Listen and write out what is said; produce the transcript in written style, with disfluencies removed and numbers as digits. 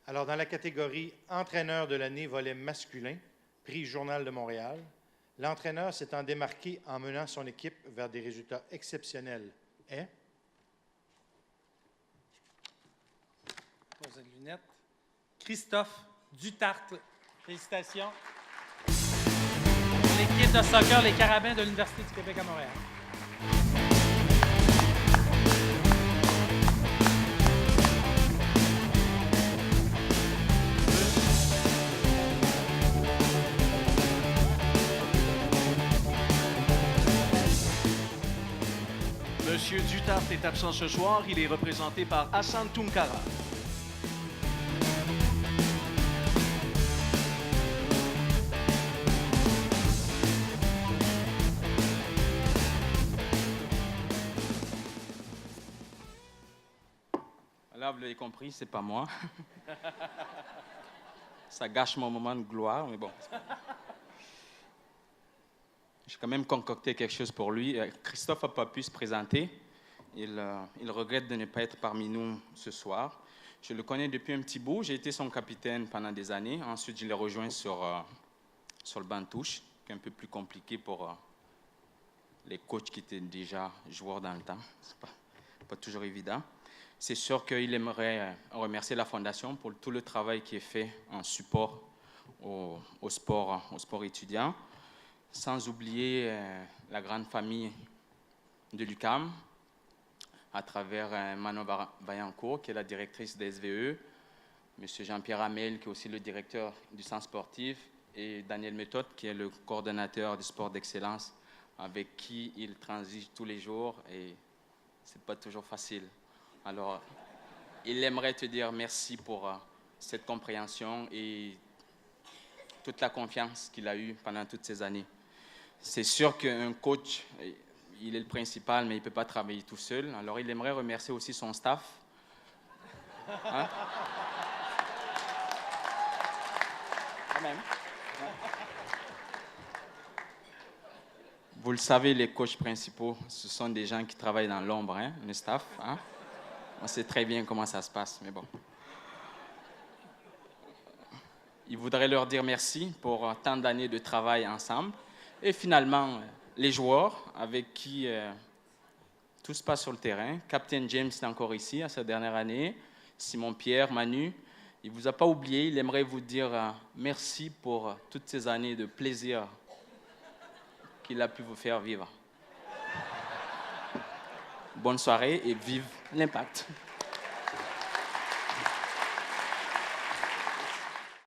Alors, dans la catégorie entraîneur de l'année volet masculin, prix Journal de Montréal, l'entraîneur s'étant démarqué en menant son équipe vers des résultats exceptionnels est... Pose une lunette. Christophe Dutartre. Félicitations. L'équipe de soccer Les Carabins de l'Université du Québec à Montréal. Monsieur Dutartre est absent ce soir. Il est représenté par Hassan Tunkara. Là, vous l'avez compris, c'est pas moi. Ça gâche mon moment de gloire, mais bon. J'ai quand même concocté quelque chose pour lui. Christophe n'a pas pu se présenter. Il regrette de ne pas être parmi nous ce soir. Je le connais depuis un petit bout. J'ai été son capitaine pendant des années. Ensuite, je l'ai rejoint sur le banc de touche, qui est un peu plus compliqué pour les coachs qui étaient déjà joueurs dans le temps. C'est pas toujours évident. C'est sûr qu'il aimerait remercier la Fondation pour tout le travail qui est fait en support au sport étudiant. Sans oublier la grande famille de l'UQAM, à travers Manon Vaillancourt, qui est la directrice des SVE, M. Jean-Pierre Hamel, qui est aussi le directeur du centre sportif, et Daniel Méthode, qui est le coordonnateur du sport d'excellence, avec qui il transige tous les jours, et ce n'est pas toujours facile. Alors, il aimerait te dire merci pour cette compréhension et toute la confiance qu'il a eue pendant toutes ces années. C'est sûr qu'un coach, il est le principal, mais il ne peut pas travailler tout seul. Alors, il aimerait remercier aussi son staff. Hein? Quand même. Vous le savez, les coachs principaux, ce sont des gens qui travaillent dans l'ombre, hein, le staff. Hein? On sait très bien comment ça se passe, mais bon. Il voudrait leur dire merci pour tant d'années de travail ensemble. Et finalement, les joueurs avec qui tout se passe sur le terrain. Captain James est encore ici à sa dernière année. Simon-Pierre, Manu, il ne vous a pas oublié. Il aimerait vous dire merci pour toutes ces années de plaisir qu'il a pu vous faire vivre. Bonne soirée et vive l'Impact.